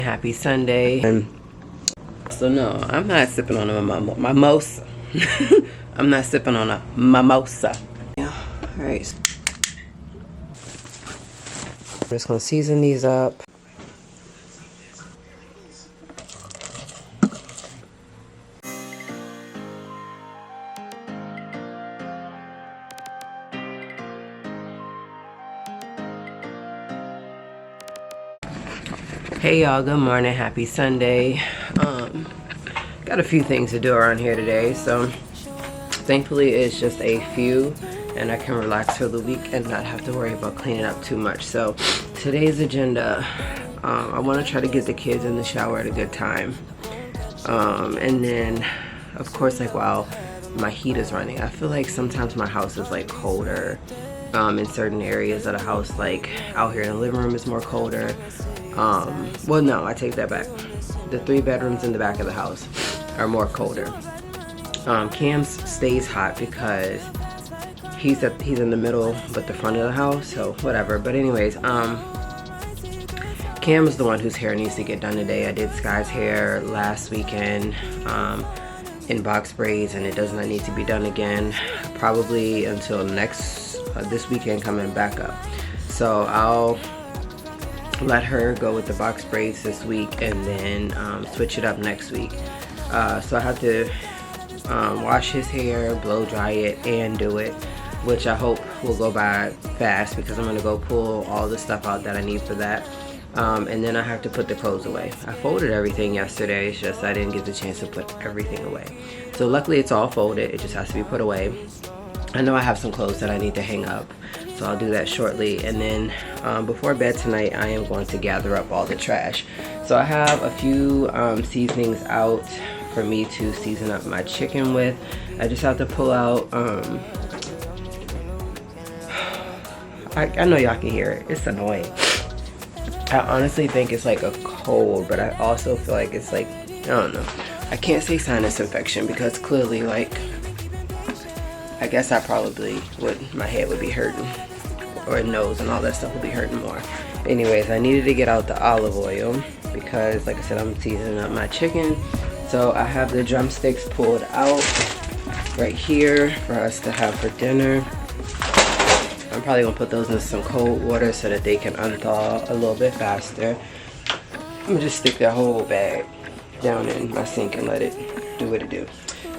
Happy Sunday. And so no, I'm not sipping on a mimosa. I'm not sipping on a mimosa. Yeah. All right. I'm just gonna season these up. Hey y'all, good morning, happy Sunday. Got a few things to do around here today, so thankfully it's just a few and I can relax for the week and not have to worry about cleaning up too much. So today's agenda, I want to try to get the kids in the shower at a good time, and then of course, like while my heat is running, I feel like sometimes my house is like colder in certain areas of the house, like out here in the living room is more colder. Well, no, I take that back. The 3 bedrooms in the back of the house are more colder. Cam's stays hot because he's in the middle but the front of the house, so whatever. But anyways, Cam is the one whose hair needs to get done today. I did Sky's hair last weekend in box braids, and it does not need to be done again probably until this weekend coming back up. So I'll let her go with the box braids this week and then switch it up next week. So I have to wash his hair, blow dry it, and do it, which I hope will go by fast because I'm gonna go pull all the stuff out that I need for that. And then I have to put the clothes away. I folded everything yesterday, it's just I didn't get the chance to put everything away. So luckily it's all folded, it just has to be put away. I know I have some clothes that I need to hang up, so I'll do that shortly. And then before bed tonight, I am going to gather up all the trash. So I have a few seasonings out for me to season up my chicken with. I just have to pull out, I know y'all can hear it, it's annoying. I honestly think it's like a cold, but I also feel like it's like, I don't know. I can't say sinus infection because clearly, like, I guess I probably would, my head would be hurting, or nose and all that stuff would be hurting more. Anyways, I needed to get out the olive oil because, like I said, I'm seasoning up my chicken. So I have the drumsticks pulled out right here for us to have for dinner. I'm probably gonna put those in some cold water so that they can unthaw a little bit faster. I'm gonna just stick that whole bag down in my sink and let it do what it do.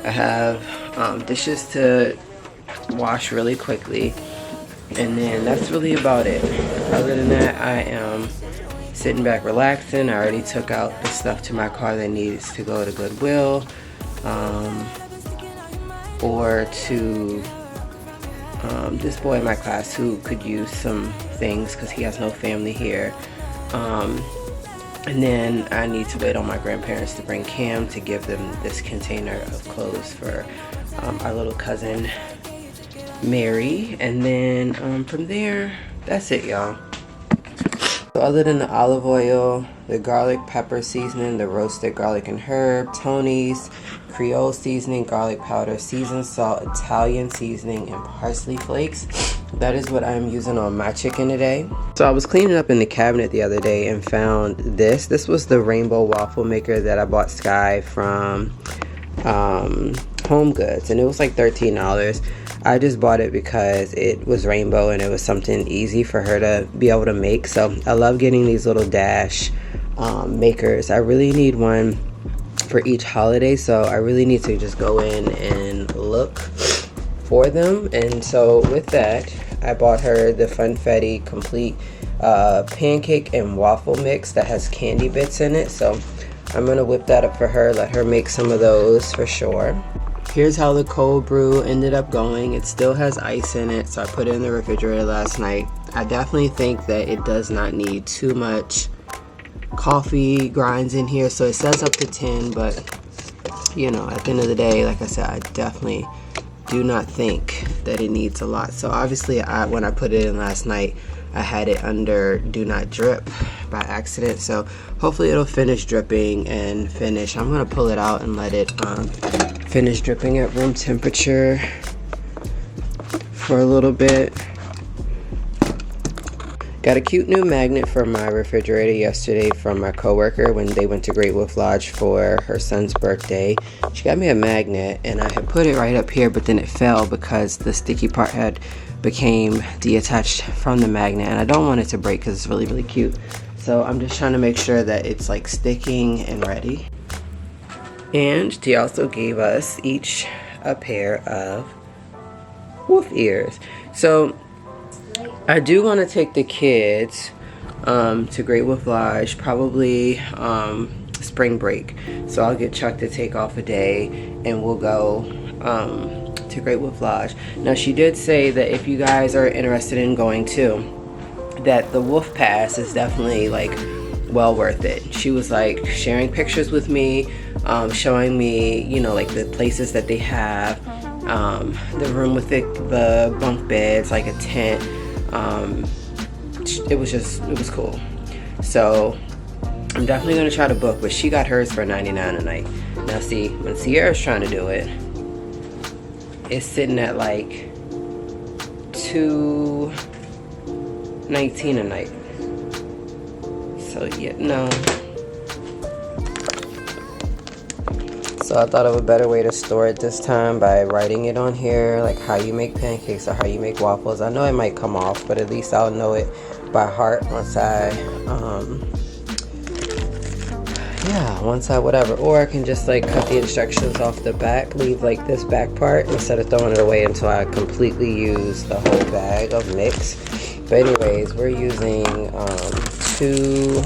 I have dishes to wash really quickly, and then that's really about it. Other than that, I am sitting back relaxing. I already took out the stuff to my car that needs to go to Goodwill, or to this boy in my class who could use some things because he has no family here. And then I need to wait on my grandparents to bring Cam to give them this container of clothes for our little cousin Mary. And then from there, that's it, y'all. So other than the olive oil, the garlic pepper seasoning, the roasted garlic and herb, Tony's Creole seasoning, garlic powder, seasoned salt, Italian seasoning, and parsley flakes. That is what I'm using on my chicken today. So I was cleaning up in the cabinet the other day and found this. This was the rainbow waffle maker that I bought Sky from Home Goods, and it was like $13. I just bought it because it was rainbow and it was something easy for her to be able to make. So I love getting these little dash makers. I really need one for each holiday, so I really need to just go in and look for them. And so with that, I bought her the Funfetti complete pancake and waffle mix that has candy bits in it. So I'm gonna whip that up for her, let her make some of those for sure. Here's how the cold brew ended up going. It still has ice in it, so I put it in the refrigerator last night. I definitely think that it does not need too much coffee grinds in here, so it says up to 10, but you know, at the end of the day, like I said, I definitely do not think that it needs a lot. So obviously when I put it in last night, I had it under do not drip by accident, so hopefully it'll finish dripping and finish. I'm gonna pull it out and let it finish dripping at room temperature for a little bit. Got a cute new magnet for my refrigerator yesterday from my coworker when they went to Great Wolf Lodge for her son's birthday. She got me a magnet and I had put it right up here, but then it fell because the sticky part had became detached from the magnet, and I don't want it to break because it's really, really cute. So I'm just trying to make sure that it's like sticking and ready. And she also gave us each a pair of wolf ears. So I do want to take the kids to Great Wolf Lodge, probably spring break. So I'll get Chuck to take off a day and we'll go to Great Wolf Lodge. Now she did say that if you guys are interested in going too, that the wolf pass is definitely like well worth it. She was like sharing pictures with me, showing me, you know, like the places that they have, the room with the bunk beds, like a tent. It was cool. So I'm definitely gonna try to book, but she got hers for $99 a night. Now see, when Sierra's trying to do it, it's sitting at like $219 a night. So yeah, no. So I thought of a better way to store it this time by writing it on here, like how you make pancakes or how you make waffles. I know it might come off, but at least I'll know it by heart once I whatever. Or I can just like cut the instructions off the back, leave like this back part instead of throwing it away until I completely use the whole bag of mix. But anyways, we're using 2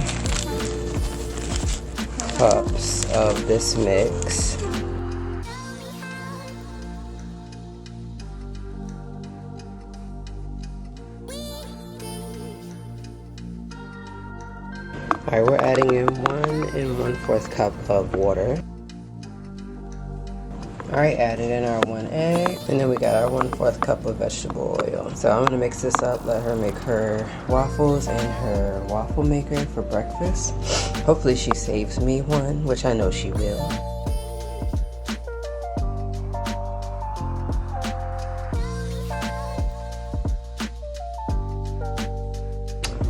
cups of this mix. Alright, we're adding in 1 1/4 cup of water. Alright, added in our 1 egg, and then we got our 1/4 cup of vegetable oil. So I'm gonna mix this up, let her make her waffles and her waffle maker for breakfast. Hopefully she saves me one, which I know she will.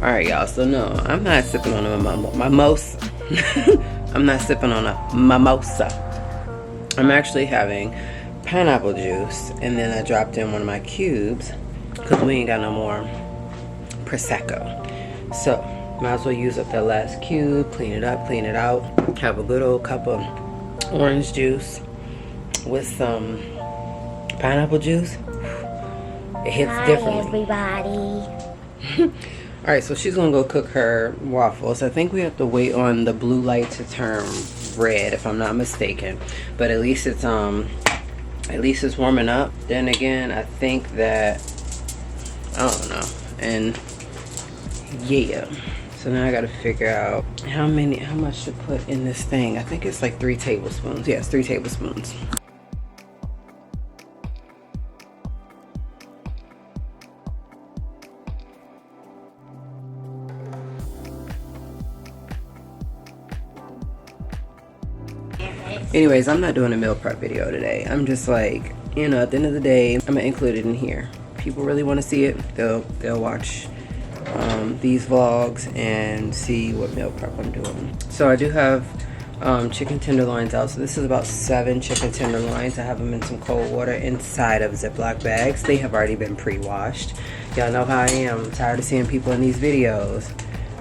Alright y'all, so no, I'm not sipping on a mimosa. I'm not sipping on a mimosa. I'm actually having pineapple juice, and then I dropped in one of my cubes because we ain't got no more Prosecco. So might as well use up that last cube, clean it up, clean it out. Have a good old cup of orange juice with some pineapple juice. It hits differently. Hi everybody. Alright, so she's gonna go cook her waffles. I think we have to wait on the blue light to turn red, if I'm not mistaken. But at least it's warming up. Then again, I think that, I don't know. And yeah. So now I gotta figure out how much to put in this thing. I think it's like 3 tablespoons. Yes, 3 tablespoons. Anyways, I'm not doing a meal prep video today. I'm just like, you know, at the end of the day, I'm gonna include it in here. People really want to see it, they'll watch these vlogs and see what meal prep I'm doing. So I do have chicken tenderloins out. So this is about 7 chicken tenderloins. I have them in some cold water inside of Ziploc bags. They have already been pre-washed. Y'all know how I am. I'm tired of seeing people in these videos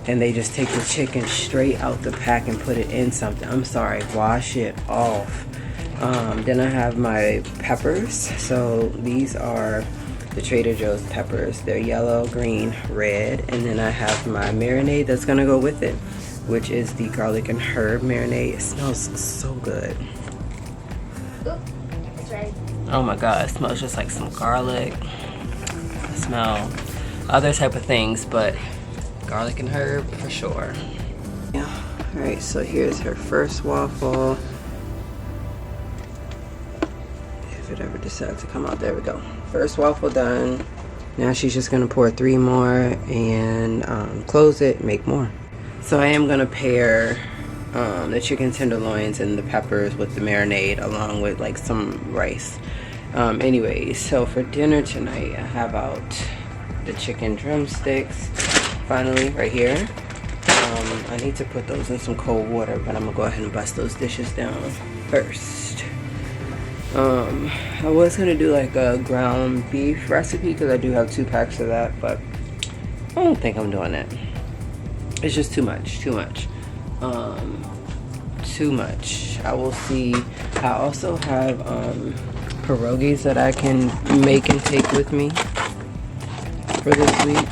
and they just take the chicken straight out the pack and put it in something. I'm sorry, wash it off. Then I have my peppers. So these are the Trader Joe's peppers. They're yellow, green, red. And then I have my marinade that's gonna go with it, which is the garlic and herb marinade. It smells so good. Oop, it's ready. Oh my God, it smells just like some garlic. I smell other type of things, but garlic and herb for sure. Yeah. All right, so here's her first waffle. If it ever decides to come out, there we go. First waffle done. Now she's just gonna pour 3 more and close it, make more. So I am gonna pair the chicken tenderloins and the peppers with the marinade along with like some rice. Anyways, so for dinner tonight, I have out the chicken drumsticks finally, right here. I need to put those in some cold water, but I'm gonna go ahead and bust those dishes down first. I was gonna do like a ground beef recipe because I do have 2 packs of that, but I don't think I'm doing that. It's just too much. Too much. I will see. I also have pierogies that I can make and take with me for this week.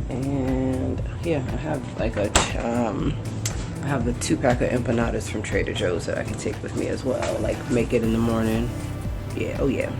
And yeah, I have like a I have the 2-pack of empanadas from Trader Joe's that I can take with me as well. Like make it in the morning. Yeah, oh yeah.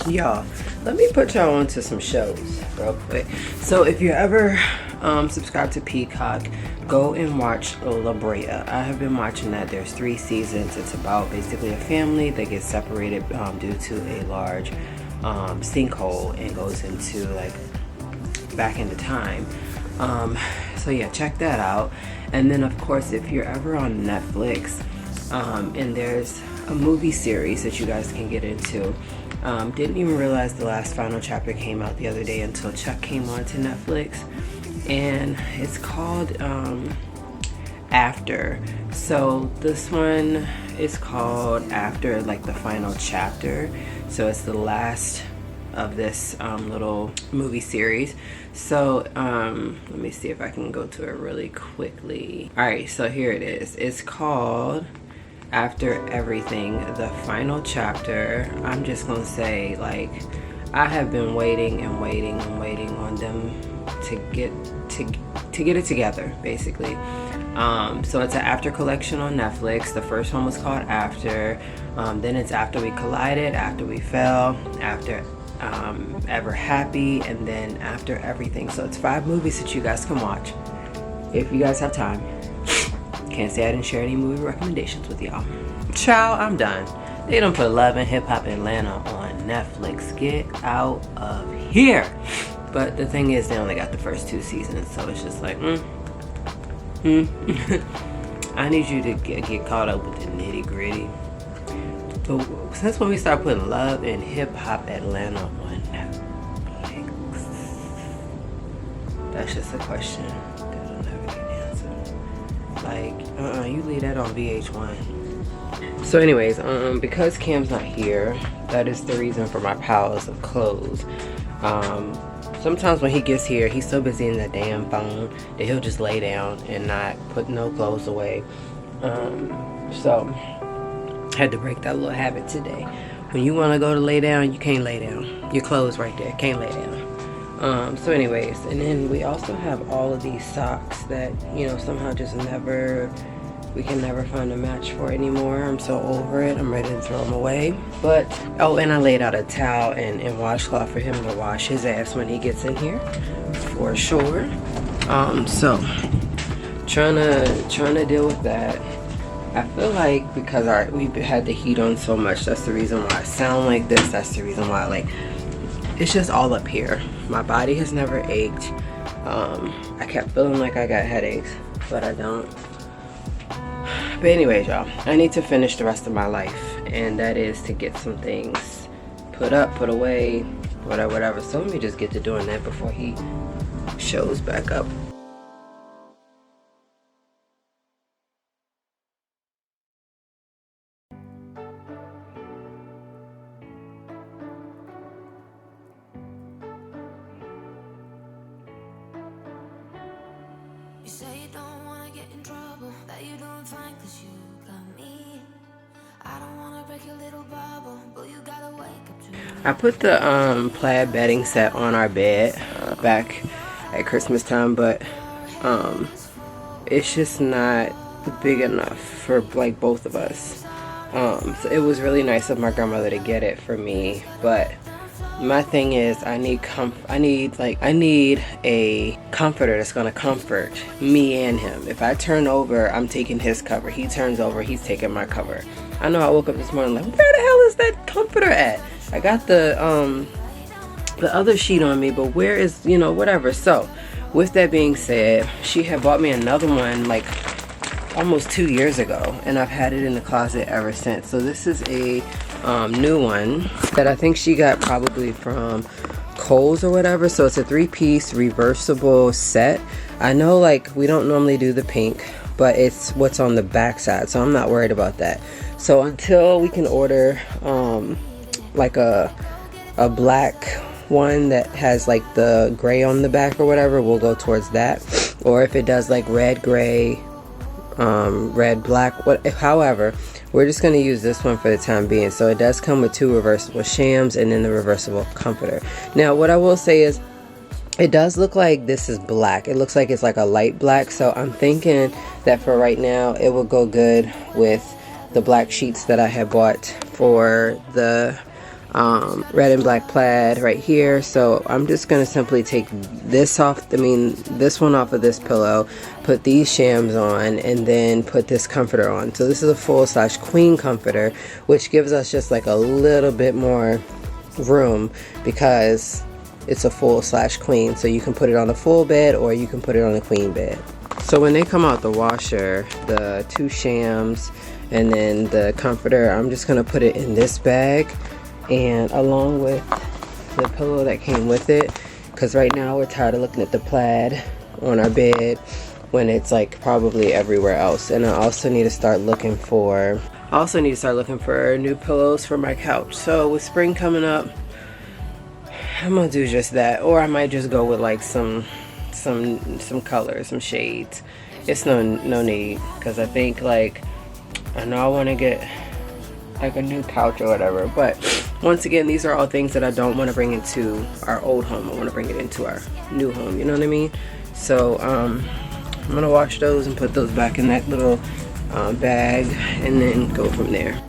Y'all, let me put y'all onto some shows real quick. So if you're ever subscribed to Peacock, go and watch La Brea. I have been watching that. There's 3 seasons. It's about basically a family that gets separated due to a large sinkhole and goes into like back into time. So yeah, check that out. And then of course, if you're ever on Netflix, and there's a movie series that you guys can get into. Didn't even realize the last final chapter came out the other day until Chuck came on to Netflix, and it's called After. So this one is called After, like the final chapter. So it's the last of this little movie series. So let me see if I can go to it really quickly. All right, so here it is. It's called After Everything, the final chapter. I'm just gonna say, like, I have been waiting and waiting and waiting on them to get it together, basically. So it's an After collection on Netflix. The first one was called After. Then it's After We Collided, After We Fell, After Ever Happy, and then After Everything. So it's 5 movies that you guys can watch if you guys have time. Can't say I didn't share any movie recommendations with y'all. Ciao, I'm done. They done put Love and Hip Hop Atlanta on Netflix. Get out of here. But the thing is, they only got the first 2 seasons, so it's just like, I need you to get caught up with the nitty gritty. But since when we start putting Love and Hip Hop Atlanta on Netflix? That's just a question that'll never get answered. Like, you leave that on VH1. So anyways, because Cam's not here, that is the reason for my piles of clothes. Sometimes when he gets here, he's so busy in the damn phone that he'll just lay down and not put no clothes away. So had to break that little habit today. When you want to go to lay down, you can't lay down. Your clothes right there, can't lay down. So anyways, and then we also have all of these socks that, you know, somehow just we can never find a match for anymore. I'm so over it. I'm ready to throw them away. But, oh, and I laid out a towel and washcloth for him to wash his ass when he gets in here, for sure. So, trying to deal with that. I feel like because we've had the heat on so much, that's the reason why I sound like this. That's the reason why, like, it's just all up here. My body has never ached. I kept feeling like I got headaches, but I don't. But anyways, y'all, I need to finish the rest of my life, and that is to get some things put up, put away, whatever. So let me just get to doing that before he shows back up. You say you don't wanna get in trouble, that you doing fine 'cause you got me. I don't wanna break your little bubble, but you gotta wake up to me. I put the plaid bedding set on our bed back at Christmas time, but it's just not big enough for like both of us. So it was really nice of my grandmother to get it for me, but my thing is I need a comforter that's gonna comfort me and him. If I turn over, I'm taking his cover. He turns over, he's taking my cover. I know I woke up this morning like, where the hell is that comforter at? I got the other sheet on me, but where is, you know, whatever. So with that being said, she had bought me another one like almost 2 years ago, and I've had it in the closet ever since. So this is a new one that I think she got probably from Kohl's or whatever. So it's a 3-piece reversible set. I know like we don't normally do the pink, but it's what's on the back side, so I'm not worried about that. So until we can order like a black one that has like the gray on the back or whatever, we'll go towards that. Or if it does like red, gray, red, black, however, we're just going to use this one for the time being. So it does come with 2 reversible shams and then the reversible comforter. Now what I will say is, it does look like this is black. It looks like it's like a light black, so I'm thinking that for right now it will go good with the black sheets that I had bought for the red and black plaid right here. So I'm just gonna simply take this off, this one off of this pillow, put these shams on, and then put this comforter on. So this is a full/queen comforter, which gives us just like a little bit more room because it's a full/queen. So you can put it on a full bed or you can put it on a queen bed. So when they come out the washer, the 2 shams and then the comforter, I'm just gonna put it in this bag, and along with the pillow that came with it, because right now we're tired of looking at the plaid on our bed when it's like probably everywhere else. And I also need to start looking for new pillows for my couch. So with spring coming up, I'm gonna do just that, or I might just go with like some colors, some shades. It's no need, because I think like I know I want to get like a new couch or whatever, but once again, these are all things that I don't want to bring into our old home. I want to bring it into our new home, you know what I mean? So I'm gonna wash those and put those back in that little bag, and then go from there.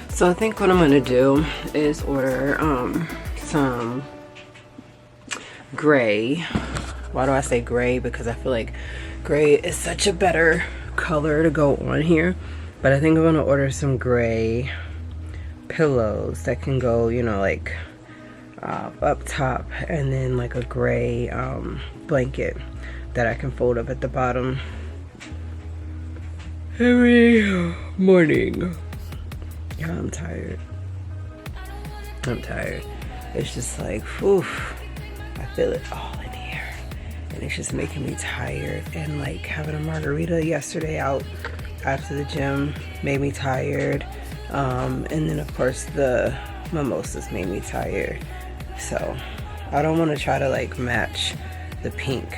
So I think what I'm gonna do is order some gray. Why do I say gray? Because I feel like gray is such a better color to go on here. But I think I'm gonna order some gray pillows that can go, you know, like up top, and then like a gray blanket that I can fold up at the bottom every morning. Yeah, I'm tired. It's just like, oof, I feel it all in here. And it's just making me tired. And like having a margarita yesterday out after the gym made me tired. And then of course the mimosas made me tired. So I don't want to try to like match the pink,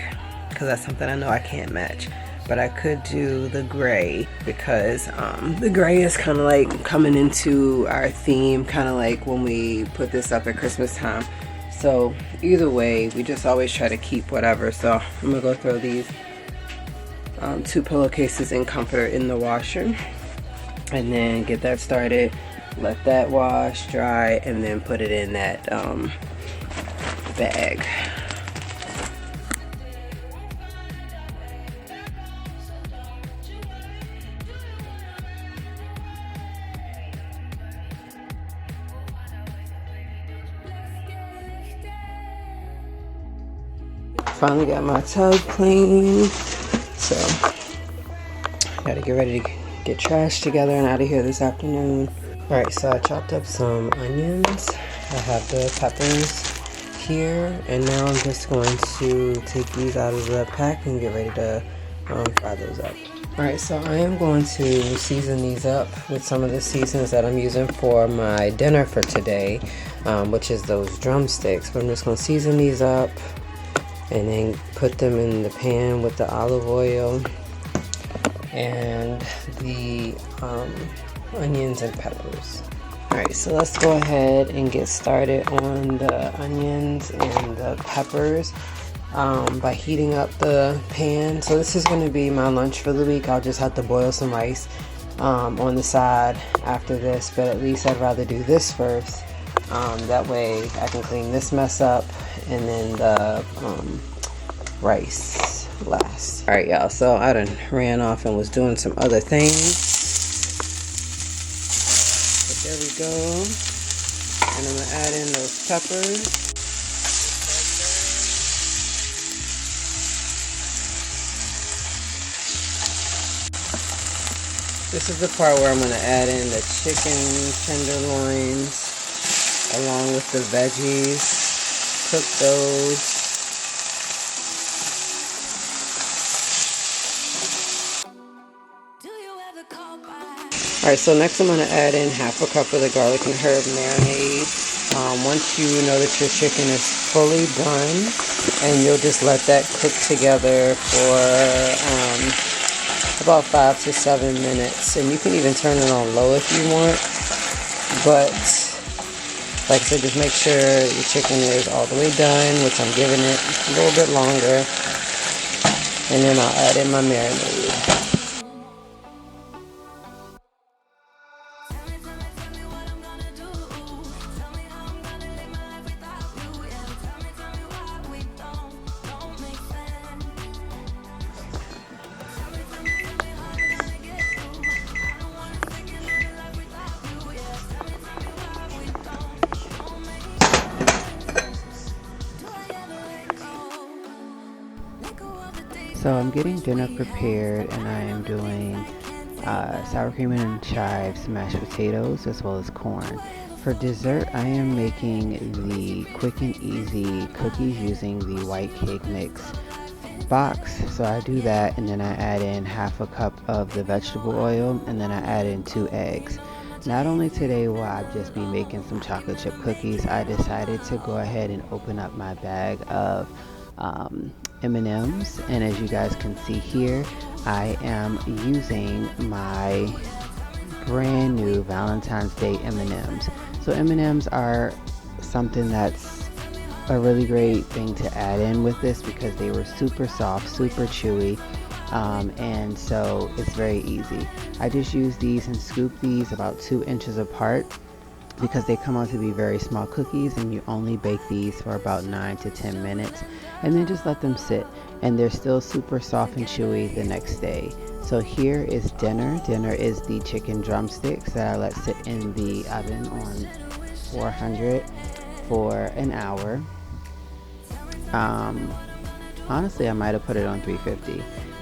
because that's something I know I can't match. But I could do the gray, because the gray is kind of like coming into our theme, kind of like when we put this up at Christmas time. So either way, we just always try to keep whatever. So I'm gonna go throw these 2 pillowcases and comforter in the washer, and then get that started, let that wash, dry, and then put it in that bag. Finally got my tub clean, so gotta get ready to get trash together and out of here this afternoon. Alright, so I chopped up some onions. I have the peppers here, and now I'm just going to take these out of the pack and get ready to fry those up. Alright, so I am going to season these up with some of the seasons that I'm using for my dinner for today, which is those drumsticks. But I'm just going to season these up and then put them in the pan with the olive oil and the onions and peppers. Alright, so let's go ahead and get started on the onions and the peppers by heating up the pan. So this is going to be my lunch for the week. I'll just have to boil some rice on the side after this, but at least I'd rather do this first. That way I can clean this mess up and then the rice last. Alright y'all, so I done ran off and was doing some other things. But there we go. And I'm gonna add in those peppers. This is the part where I'm going to add in the chicken tenderloins along with the veggies. Cook those. Alright, so next I'm going to add in half a cup of the garlic and herb marinade. Once you know that your chicken is fully done, and you'll just let that cook together for about 5 to 7 minutes, and you can even turn it on low if you want, but like I said, just make sure your chicken is all the way done, which I'm giving it a little bit longer, and then I'll add in my marinade. So I'm getting dinner prepared, and I am doing sour cream and chives, mashed potatoes, as well as corn. For dessert, I am making the quick and easy cookies using the white cake mix box. So I do that, and then I add in half a cup of the vegetable oil, and then I add in 2 eggs. Not only today will I just be making some chocolate chip cookies, I decided to go ahead and open up my bag of M&Ms, and as you guys can see here, I am using my brand new Valentine's Day M&Ms. So M&Ms are something that's a really great thing to add in with this because they were super soft, super chewy, and so it's very easy. I just use these and scoop these about 2 inches apart because they come out to be very small cookies, and you only bake these for about 9 to 10 minutes, and then just let them sit, and they're still super soft and chewy the next day. So here is dinner. Dinner is the chicken drumsticks that I let sit in the oven on 400 for an hour. Honestly, I might have put it on 350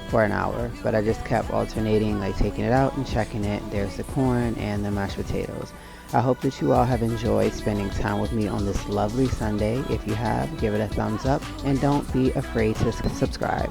for an hour, but I just kept alternating, like taking it out and checking it. There's the corn and the mashed potatoes. I hope that you all have enjoyed spending time with me on this lovely Sunday. If you have, give it a thumbs up, and don't be afraid to subscribe.